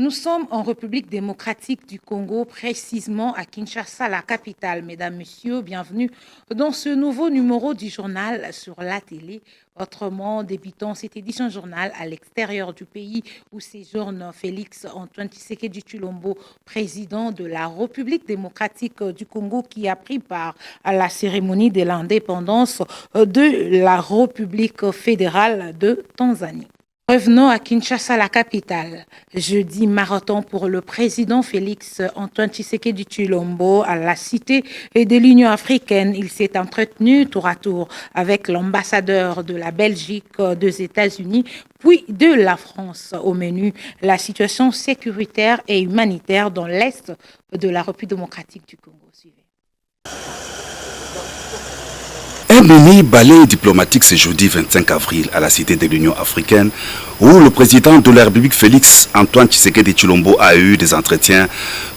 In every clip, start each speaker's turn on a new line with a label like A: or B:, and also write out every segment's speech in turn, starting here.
A: Nous sommes en République démocratique du Congo, précisément à Kinshasa, la capitale. Mesdames, Messieurs, bienvenue dans ce nouveau numéro du journal sur la télé. Autrement, débutant cette édition journal à l'extérieur du pays où séjourne Félix Antoine Tshisekedi Tshilombo, président de la République démocratique du Congo, qui a pris part à la cérémonie de l'indépendance de la République fédérale de Tanzanie. Revenons à Kinshasa, la capitale. Jeudi, marathon pour le président Félix Antoine Tshisekedi Tshilombo à la Cité de l'Union africaine. Il s'est entretenu tour à tour avec l'ambassadeur de la Belgique, des États-Unis, puis de la France. Au menu, la situation sécuritaire et humanitaire dans l'Est de la République démocratique du Congo. Suivez.
B: Un mini balai diplomatique ce jeudi 25 avril à la Cité de l'Union africaine où le président de la République Félix Antoine Tshisekedi Tshilombo a eu des entretiens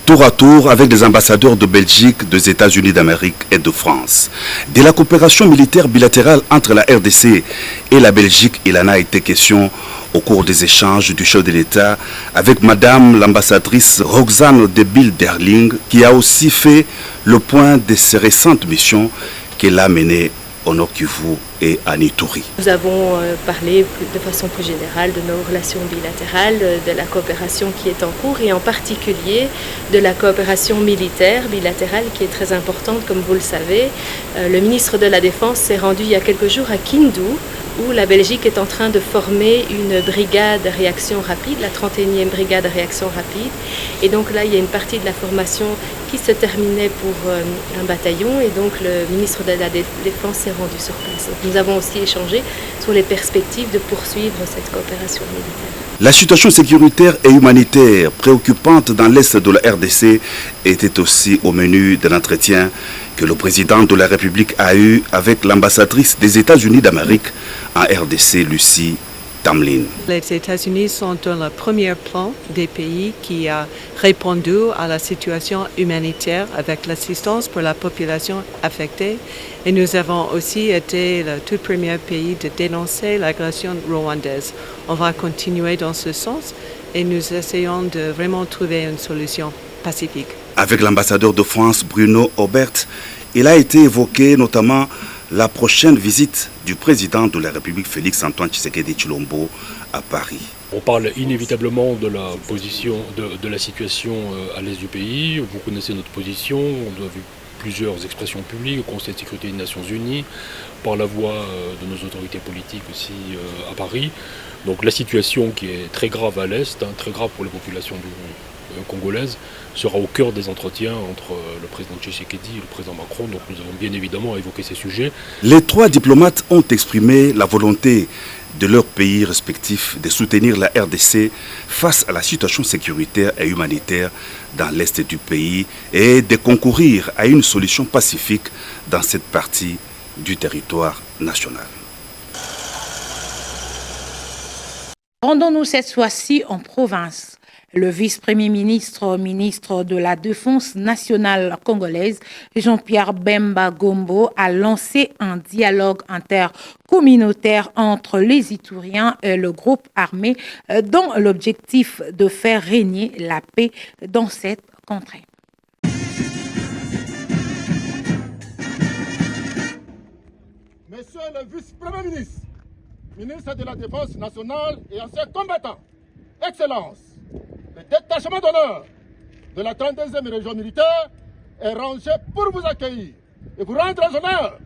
B: tour à tour avec des ambassadeurs de Belgique, des États-Unis d'Amérique et de France. De la coopération militaire bilatérale entre la RDC et la Belgique, il en a été question au cours des échanges du chef de l'État avec Madame l'ambassadrice Roxane de Bilderling, qui a aussi fait le point de ses récentes missions qu'elle a menées au Nord Kivu et à Ituri.
C: Nous avons parlé de façon plus générale de nos relations bilatérales, de la coopération qui est en cours et en particulier de la coopération militaire bilatérale qui est très importante, comme vous le savez. Le ministre de la Défense s'est rendu il y a quelques jours à Kindu, où la Belgique est en train de former une brigade réaction rapide, la 31e brigade réaction rapide. Et donc là, il y a une partie de la formation qui se terminait pour un bataillon et donc le ministre de la Défense s'est rendu sur place. Donc nous avons aussi échangé sur les perspectives de poursuivre cette coopération militaire.
B: La situation sécuritaire et humanitaire préoccupante dans l'Est de la RDC était aussi au menu de l'entretien que le président de la République a eu avec l'ambassadrice des États-Unis d'Amérique en RDC, Lucie Tamlin.
D: Les États-Unis sont dans le premier plan des pays qui a répondu à la situation humanitaire avec l'assistance pour la population affectée. Et nous avons aussi été le tout premier pays de dénoncer l'agression rwandaise. On va continuer dans ce sens et nous essayons de vraiment trouver une solution pacifique.
B: Avec l'ambassadeur de France, Bruno Aubert, il a été évoqué notamment la prochaine visite du président de la République, Félix Antoine Tshisekedi Tshilombo, à Paris.
E: On parle inévitablement de la position, de la situation à l'est du pays. Vous connaissez notre position, on a vu plusieurs expressions publiques au Conseil de sécurité des Nations Unies, par la voix de nos autorités politiques aussi à Paris. Donc la situation qui est très grave à l'est, très grave pour les populations congolaises, sera au cœur des entretiens entre le président Tshisekedi et le président Macron. Donc nous avons bien évidemment évoqué ces sujets.
B: Les trois diplomates ont exprimé la volonté de leurs pays respectifs de soutenir la RDC face à la situation sécuritaire et humanitaire dans l'est du pays et de concourir à une solution pacifique dans cette partie du territoire national.
A: Rendons-nous cette fois-ci en province. Le vice-premier ministre, ministre de la Défense nationale congolaise, Jean-Pierre Bemba Gombo, a lancé un dialogue intercommunautaire entre les Ituriens et le groupe armé dans l'objectif de faire régner la paix dans cette contrée.
F: Monsieur le vice-premier ministre, ministre de la Défense nationale et ancien combattant, Excellence, le détachement d'honneur de la 32e région militaire est rangé pour vous accueillir et vous rendre honneur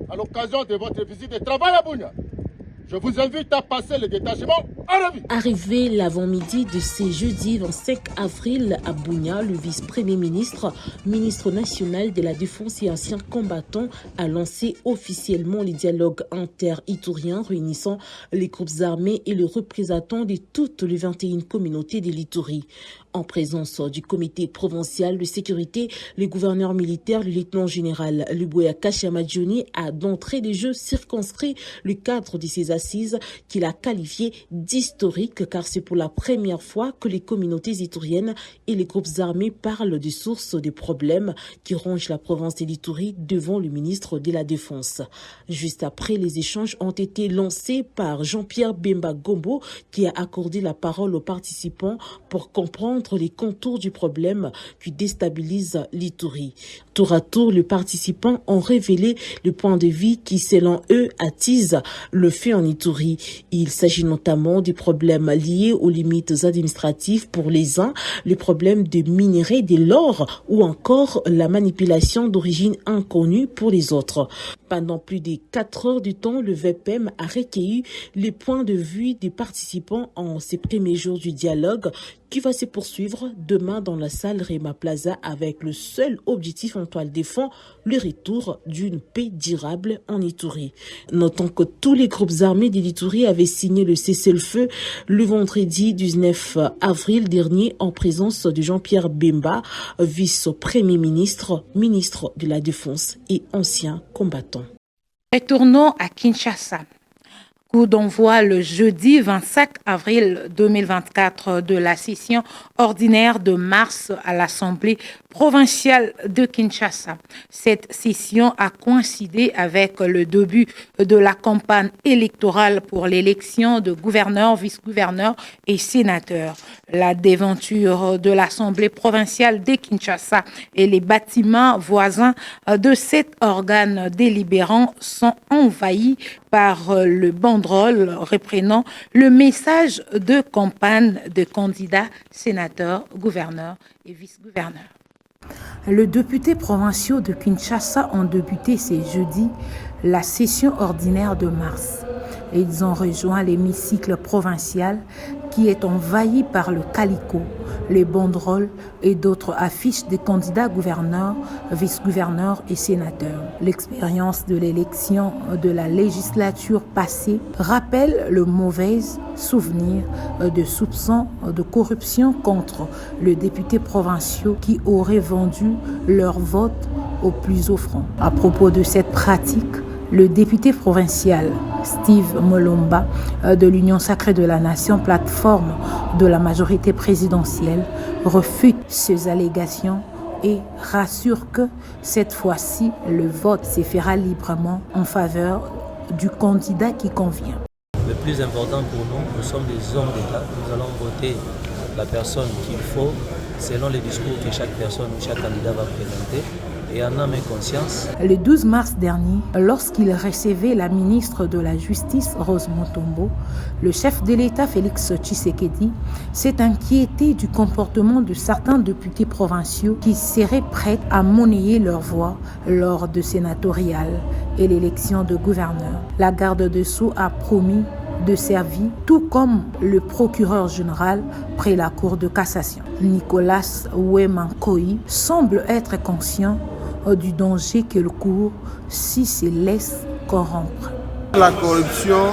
F: à l'occasion de votre visite de travail à Bunia. Je vous invite à passer le détachement en revue.
G: Arrivé l'avant-midi de ce jeudi 25 avril à Bunia, le vice-premier ministre, ministre national de la Défense et ancien combattant, a lancé officiellement le dialogue inter-iturien réunissant les groupes armés et les représentants de toutes les 21 communautés de l'Ituri. En présence du comité provincial de sécurité, le gouverneur militaire, le lieutenant-général Luboya Kashamadjouni, a d'entrée de jeu circonscrit le cadre de ces assises qu'il a qualifié historique car c'est pour la première fois que les communautés ituriennes et les groupes armés parlent des sources des problèmes qui rongent la province de l'Ituri devant le ministre de la Défense. Juste après, les échanges ont été lancés par Jean-Pierre Bemba Gombo qui a accordé la parole aux participants pour comprendre les contours du problème qui déstabilise l'Ituri. Tour à tour, les participants ont révélé le point de vue qui, selon eux, attise le feu en Ituri. Il s'agit notamment des problèmes liés aux limites administratives pour les uns, les problèmes de minerais de l'or ou encore la manipulation d'origine inconnue pour les autres. Pendant plus de 4 heures du temps, le VPM a recueilli les points de vue des participants en ces premiers jours du dialogue qui va se poursuivre demain dans la salle Rema Plaza avec le seul objectif en toile de fond, le retour d'une paix durable en Ituri. Notons que tous les groupes armés de l'Ituri avaient signé le cessez-le-feu le vendredi 19 avril dernier en présence de Jean-Pierre Bemba, vice-premier ministre, ministre de la Défense et ancien combattant.
A: Retournons à Kinshasa. Coup d'envoi le jeudi 25 avril 2024 de la session ordinaire de mars à l'Assemblée provinciale de Kinshasa. Cette session a coïncidé avec le début de la campagne électorale pour l'élection de gouverneurs, vice-gouverneurs et sénateurs. La déventure de l'Assemblée provinciale de Kinshasa et les bâtiments voisins de cet organe délibérant sont envahis par le banderole reprenant le message de campagne de candidats, sénateurs, gouverneurs et vice-gouverneurs. Les députés provinciaux de Kinshasa ont débuté ce jeudi la session ordinaire de mars. Ils ont rejoint l'hémicycle provincial qui est envahi par le calicot, les banderoles et d'autres affiches des candidats gouverneurs, vice-gouverneurs et sénateurs. L'expérience de l'élection de la législature passée rappelle le mauvais souvenir de soupçons de corruption contre les députés provinciaux qui auraient vendu leur vote au plus offrant. À propos de cette pratique, le député provincial Steve Molomba de l'Union sacrée de la nation, plateforme de la majorité présidentielle, refute ces allégations et rassure que cette fois-ci, le vote se fera librement en faveur du candidat qui convient.
H: Le plus important pour nous, nous sommes des hommes d'État. Nous allons voter la personne qu'il faut selon les discours que chaque personne ou chaque candidat va présenter. Et en âme et conscience.
A: Le 12 mars dernier, lorsqu'il recevait la ministre de la Justice, Rose Mutombo, le chef de l'État, Félix Tshisekedi, s'est inquiété du comportement de certains députés provinciaux qui seraient prêts à monnayer leur voix lors de sénatoriales et l'élection de gouverneurs. La garde des Sceaux a promis de servir, tout comme le procureur général près la Cour de cassation. Nicolas Ouemankoï semble être conscient du danger qu'il court s'il se laisse corrompre.
I: La corruption,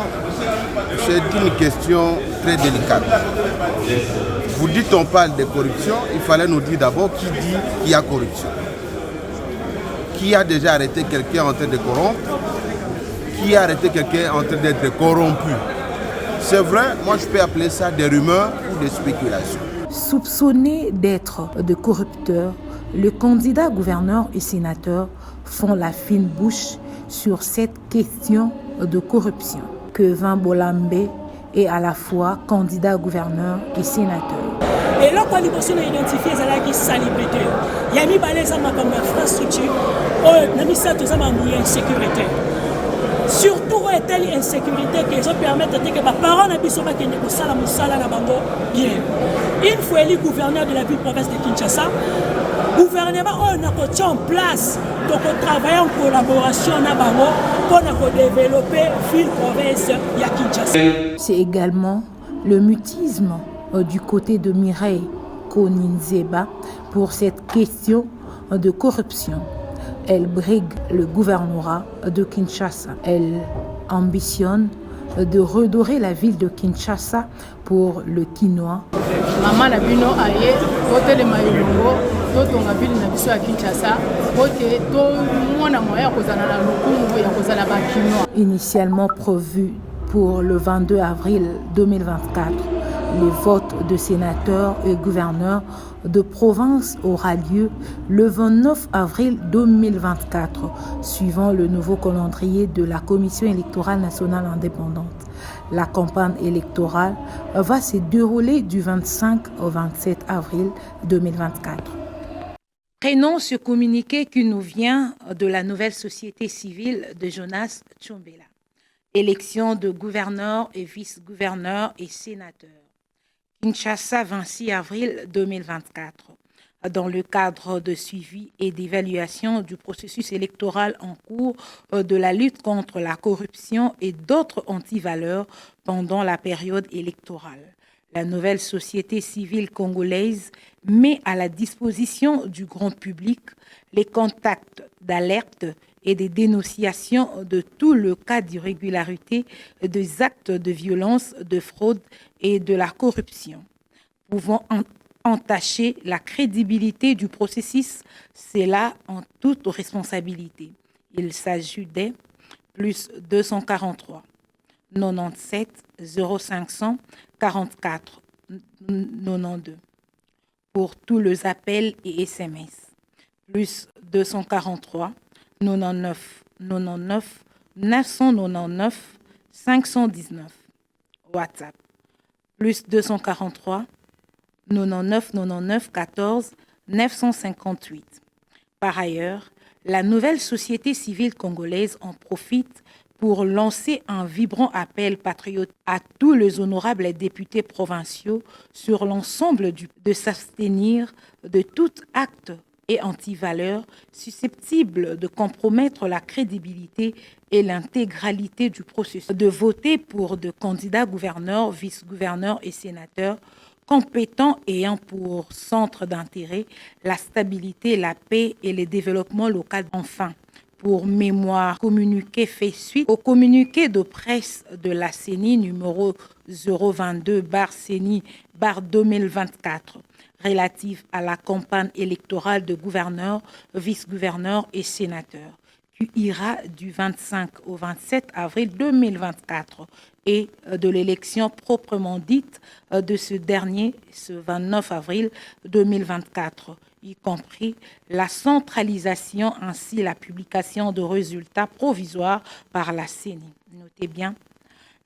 I: c'est une question très délicate. Vous dites on parle de corruption, il fallait nous dire d'abord qui dit qu'il y a corruption. Qui a déjà arrêté quelqu'un en train de corrompre? Qui a arrêté quelqu'un en train d'être corrompu? C'est vrai, moi je peux appeler ça des rumeurs ou des spéculations.
A: Soupçonnés d'être des corrupteurs, les candidats gouverneurs et sénateurs font la fine bouche sur cette question de corruption. Kevin Bolambe est à la fois candidat gouverneur et sénateur.
J: Et là, quand les personnes identifiées, c'est qui salubrité. Il y a mis balais à ma infrastructure, on a mis ça tous en insécurité. Surtout est-elle insécurité qui permettent que les parents n'aient pas de salam bien. Une fois élu gouverneur de la ville-province de Kinshasa, le gouvernement a mis en place donc travailler en collaboration pour développer la ville-province de Kinshasa.
A: C'est également le mutisme du côté de Mireille Koninzeba pour cette question de corruption. Elle brigue le gouvernorat de Kinshasa. Elle ambitionne de redorer la ville de Kinshasa pour le quinoa.
K: Maman Nabino aye, vote le maïlongo, toto nga ville na biso ya Kinshasa, vote to mwana moya kozana na lokumu ya kozala ba quinoa.
A: Initialement prévu pour le 22 avril 2024. Le vote de sénateurs et gouverneurs de province aura lieu le 29 avril 2024, suivant le nouveau calendrier de la Commission électorale nationale indépendante. La campagne électorale va se dérouler du 25 au 27 avril 2024. Prenons ce communiqué qui nous vient de la nouvelle société civile de Jonas Tchombela. Élection de gouverneurs et vice-gouverneurs et sénateurs. Kinshasa, 26 avril 2024. Dans le cadre de suivi et d'évaluation du processus électoral en cours de la lutte contre la corruption et d'autres antivaleurs pendant la période électorale. La nouvelle société civile congolaise met à la disposition du grand public les contacts d'alerte et des dénonciations de tout le cas d'irrégularité, des actes de violence, de fraude et de la corruption, pouvant entacher la crédibilité du processus, c'est là en toute responsabilité. Il s'agit des plus 243 97 0500 44 92 pour tous les appels et SMS. Plus 243 99 99 999 519 WhatsApp. Plus 243 99 99 14 958. Par ailleurs, la nouvelle société civile congolaise en profite pour lancer un vibrant appel patriote à tous les honorables députés provinciaux sur l'ensemble de s'abstenir de tout acte et antivaleurs susceptibles de compromettre la crédibilité et l'intégralité du processus, de voter pour de candidats gouverneurs, vice-gouverneurs et sénateurs compétents ayant pour centre d'intérêt la stabilité, la paix et le développement local. Enfin, pour mémoire, communiqué fait suite au communiqué de presse de la CENI numéro 022/CENI/2024 relative à la campagne électorale de gouverneurs, vice-gouverneurs et sénateurs, qui ira du 25 au 27 avril 2024 et de l'élection proprement dite de ce dernier, ce 29 avril 2024, y compris la centralisation ainsi la publication de résultats provisoires par la CENI. Notez bien,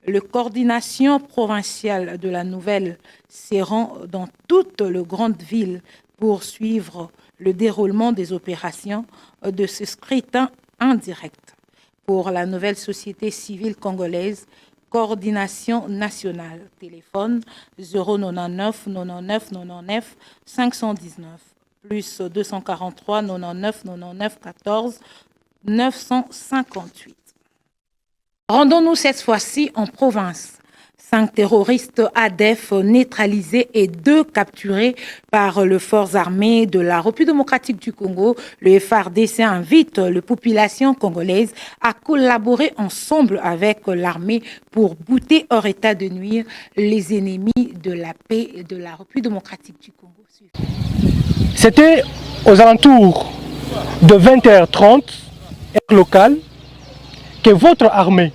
A: la coordination provinciale de la nouvelle se rend dans toutes les grandes villes pour suivre le déroulement des opérations de ce scrutin indirect. Pour la nouvelle société civile congolaise, coordination nationale, téléphone 099 99 99 519, plus 243 99 99 14 958. Rendons-nous cette fois-ci en province. 5 terroristes ADF neutralisés et 2 capturés par les forces armées de la République démocratique du Congo. Le FARDC invite la population congolaise à collaborer ensemble avec l'armée pour bouter hors état de nuire les ennemis de la paix de la République démocratique du Congo.
L: C'était aux alentours de 20h30, heure locale, que votre armée,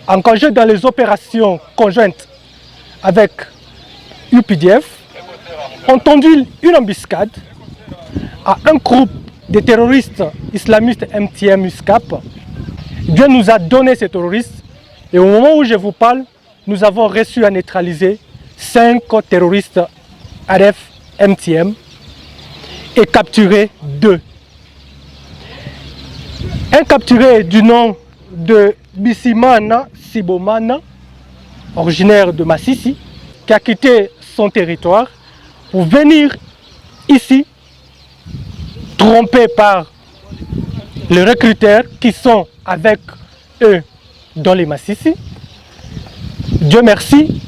L: engagée dans les opérations conjointes avec UPDF, ont tendu une embuscade à un groupe de terroristes islamistes MTM-USCAP. Dieu nous a donné ces terroristes et au moment où je vous parle, nous avons réussi à neutraliser 5 terroristes ADF MTM et capturé 2. Un capturé du nom de Bissimana Sibomana, originaire de Massissi, qui a quitté son territoire pour venir ici, trompé par les recruteurs qui sont avec eux dans les Massissi. Dieu merci,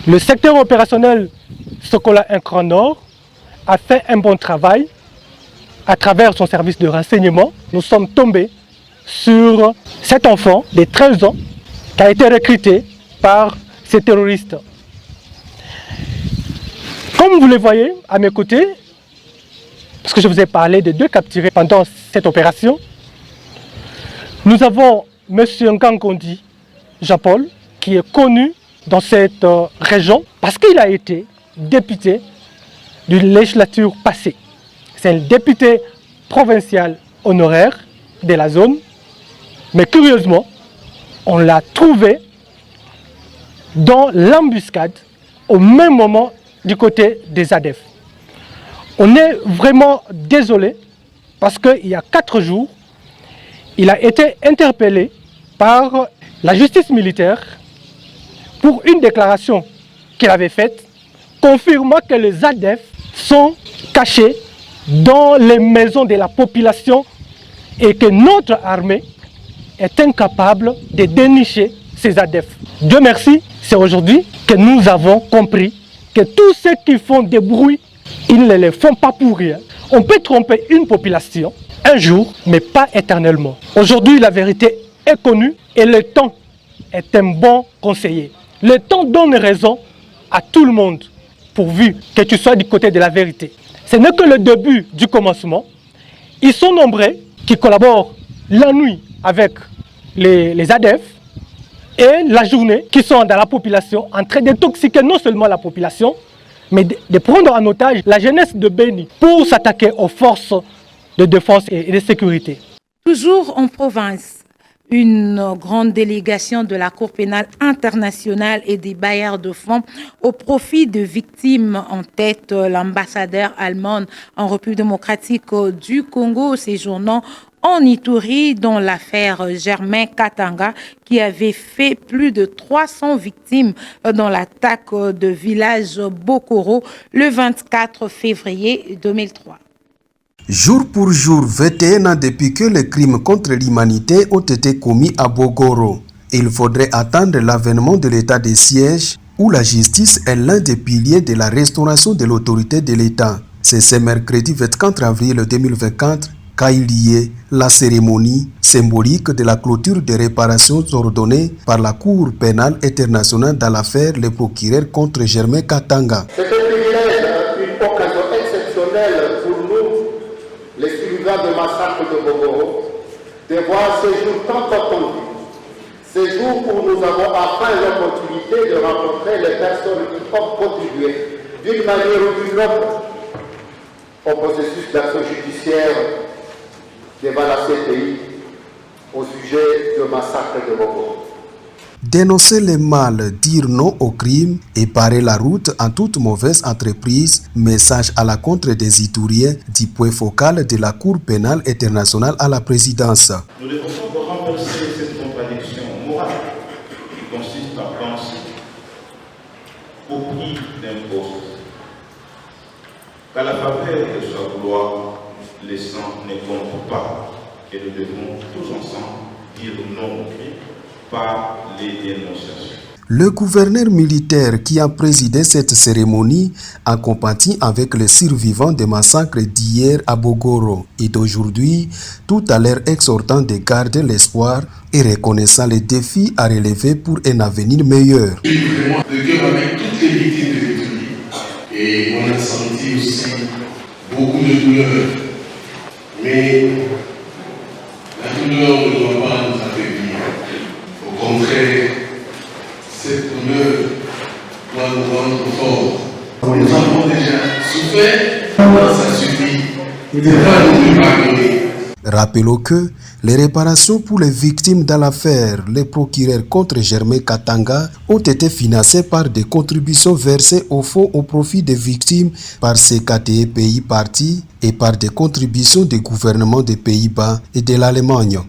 L: le secteur opérationnel Sokola Incran Nord a fait un bon travail à travers son service de renseignement. Nous sommes tombés sur cet enfant de 13 ans qui a été recruté par ces terroristes. Comme vous le voyez à mes côtés, parce que je vous ai parlé de 2 capturés pendant cette opération, nous avons M. Ngangondi Jean-Paul, qui est connu dans cette région parce qu'il a été député d'une législature passée. C'est un député provincial honoraire de la zone, mais curieusement, on l'a trouvé dans l'embuscade au même moment du côté des ADF. On est vraiment désolé parce qu'il y a 4 jours, il a été interpellé par la justice militaire pour une déclaration qu'il avait faite confirmant que les ADF sont cachés dans les maisons de la population et que notre armée est incapable de dénicher ces ADF. Dieu merci, c'est aujourd'hui que nous avons compris que tous ceux qui font des bruits, ils ne les font pas pour rien. On peut tromper une population un jour, mais pas éternellement. Aujourd'hui, la vérité est connue et le temps est un bon conseiller. Le temps donne raison à tout le monde, pourvu que tu sois du côté de la vérité. Ce n'est que le début du commencement. Ils sont nombreux qui collaborent la nuit avec les ADF et la journée qui sont dans la population en train d'intoxiquer non seulement la population, mais de prendre en otage la jeunesse de Béni pour s'attaquer aux forces de défense et de sécurité.
A: Toujours en province, une grande délégation de la Cour pénale internationale et des bailleurs de fonds au profit de victimes, en tête l'ambassadeur allemand en République démocratique du Congo séjournant en Ituri dans l'affaire Germain Katanga qui avait fait plus de 300 victimes dans l'attaque de village Bokoro le 24 février 2003.
M: Jour pour jour, 21 ans depuis que les crimes contre l'humanité ont été commis à Bogoro. Il faudrait attendre l'avènement de l'état de siège où la justice est l'un des piliers de la restauration de l'autorité de l'État. C'est ce mercredi 24 avril 2024 qu'a eu lieu la cérémonie symbolique de la clôture des réparations ordonnées par la Cour pénale internationale dans l'affaire Le Procureur contre Germain Katanga.
F: C'est un privilège, une occasion exceptionnelle pour nous, les survivants du massacre de Bogoro, de voir ces jours tant attendus, ces jours où nous avons enfin l'opportunité de rencontrer les personnes qui ont contribué d'une manière ou d'une autre au processus d'action judiciaire devant la CPI au sujet du massacre de Bogoro.
M: Dénoncer le mal, dire non au crime et parer la route en toute mauvaise entreprise, message à la contre des Ituriens du point focal de la Cour pénale internationale à la présidence.
N: Nous devons renverser cette contradiction morale qui consiste à penser au prix d'un poste qu'à la faveur de sa gloire, les sangs ne comptent pas et nous devons tous ensemble dire non au crime par les dénonciations.
M: Le gouverneur militaire qui a présidé cette cérémonie a compati avec les survivants des massacres d'hier à Bogoro et d'aujourd'hui, tout à l'heure exhortant de garder l'espoir et reconnaissant les défis à relever pour un avenir meilleur.
O: Vraiment de cœur avec toutes les victimes de l'Italie et on a senti aussi beaucoup de douleur, mais la douleur ne doit pas nous affaiblir. Au contraire, cette douleur doit nous rendre forts. Nous avons déjà souffert, ça suffit. Il devra nous pardonner.
M: Rappelons que les réparations pour les victimes dans l'affaire Les Procureurs contre Germain Katanga ont été financées par des contributions versées au fonds au profit des victimes par CKTE Pays Parti et par des contributions des gouvernements des Pays-Bas et de l'Allemagne.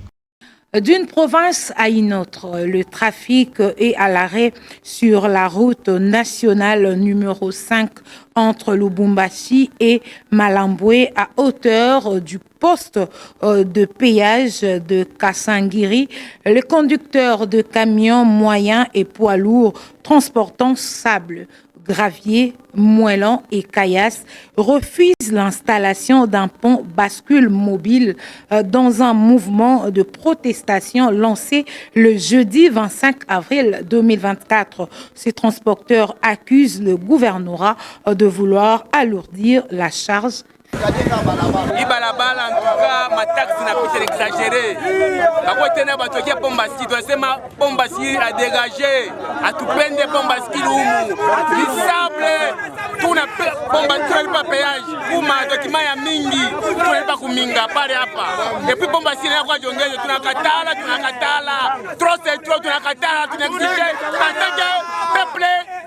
A: D'une province à une autre, le trafic est à l'arrêt sur la route nationale numéro 5 entre Lubumbashi et Malambwe à hauteur du poste de péage de Kassangiri. Les conducteurs de camions moyens et poids lourds transportant sable, gravier, moellons et caillasses refusent l'installation d'un pont bascule mobile dans un mouvement de protestation lancé le jeudi 25 avril 2024. Ces transporteurs accusent le gouvernorat de vouloir alourdir la charge
P: Ibalabala en tout cas ma taxe n'a pas exagéré. Après tenir batoki Pombaski doit se ma Pombaski a dégagé à tout peine de Pombaski l'umu. Du sable tout n'a Pombaski pas péage. Pour ma document ya mingi tout n'est pas kuminga pare hapa. Et puis Pombaski n'a pas jongé tout n'a katala. Trop c'est trop tout n'a katala tout n'exige. Tant que peuple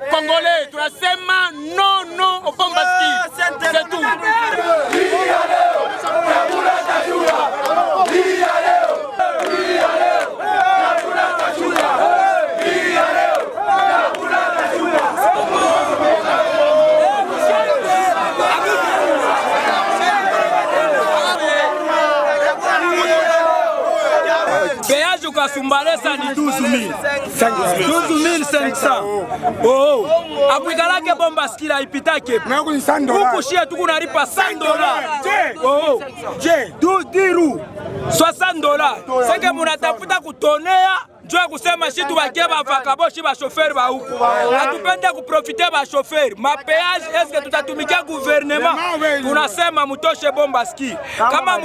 P: congolais tout n'a sema non au Pombaski. C'est tout.
Q: Péage au Kasumbalesa ni 12 500. Oh, Akwigala ke Pombaski la ipitake. Ukushia tukunaripa $100. Oh, je, 10 roues, $60. Seke munatafuta kutonea. Jua kusema shitu bakia bafakaboshi ba chauffeur ba huku. Hatupende kuprofite ba chauffeur. Mapeage eske tutatumikia gouvernement. Tunasema mutoshe Pombaski. Kama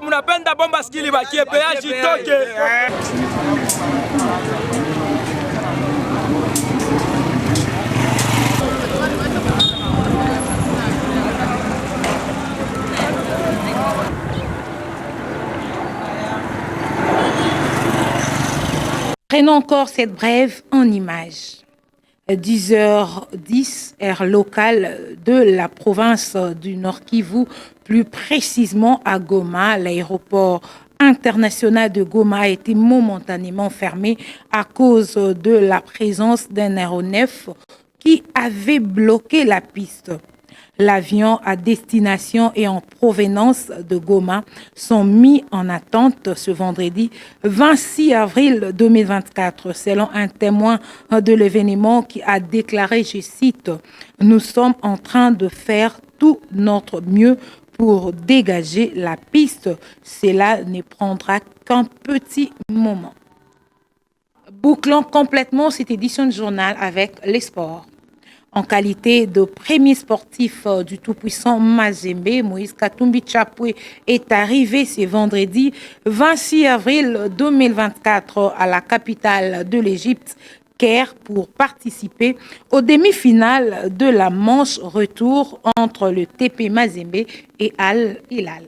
Q: mnapenda Pombaski libakie peage itoke.
A: Prenons encore cette brève en images. 10h10, heure locale de la province du Nord Kivu, plus précisément à Goma. L'aéroport international de Goma a été momentanément fermé à cause de la présence d'un aéronef qui avait bloqué la piste. L'avion à destination et en provenance de Goma sont mis en attente ce vendredi 26 avril 2024, selon un témoin de l'événement qui a déclaré, je cite, « Nous sommes en train de faire tout notre mieux pour dégager la piste. Cela ne prendra qu'un petit moment. » Bouclons complètement cette édition de journal avec les sports. En qualité de premier sportif du tout-puissant Mazembe, Moïse Katumbi Chapwe est arrivé ce vendredi 26 avril 2024 à la capitale de l'Égypte, Caire, pour participer aux demi-finales de la manche retour entre le TP Mazembe et Al Hilal.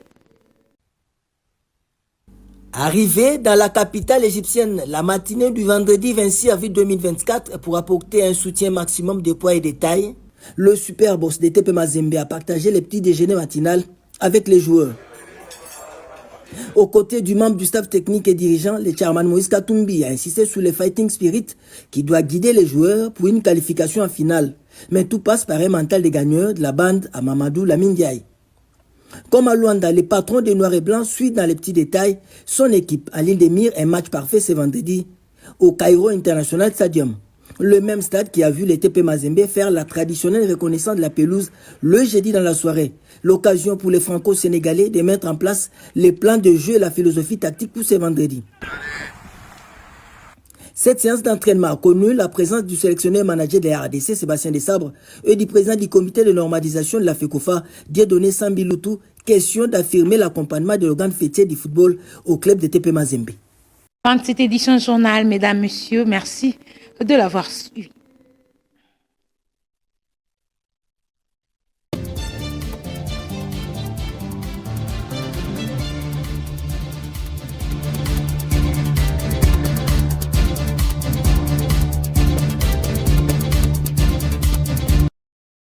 R: Arrivé dans la capitale égyptienne la matinée du vendredi 26 avril 2024 pour apporter un soutien maximum de poids et de taille, le super boss de TP Mazembe a partagé les petits déjeuners matinal avec les joueurs. Aux côtés du membre du staff technique et dirigeant, le chairman Moïse Katumbi a insisté sur le fighting spirit qui doit guider les joueurs pour une qualification en finale. Mais tout passe par un mental de gagneur de la bande à Mamadou Lamine Diaye. Comme à Luanda, le patron des Noirs et Blancs suit dans les petits détails son équipe à l'île des Mires, un match parfait ce vendredi au Cairo International Stadium. Le même stade qui a vu les TP Mazembe faire la traditionnelle reconnaissance de la pelouse le jeudi dans la soirée. L'occasion pour les Franco-Sénégalais de mettre en place les plans de jeu et la philosophie tactique pour ce vendredi. Cette séance d'entraînement a connu la présence du sélectionneur manager de la RDC, Sébastien Desabre, et du président du comité de normalisation de la FECOFA, Dieudonné Sambiloutou, question d'affirmer l'accompagnement de l'organe fêtier du football au club de TP Mazembe.
A: Fin de cette édition de journal, mesdames, messieurs, merci de l'avoir suivi.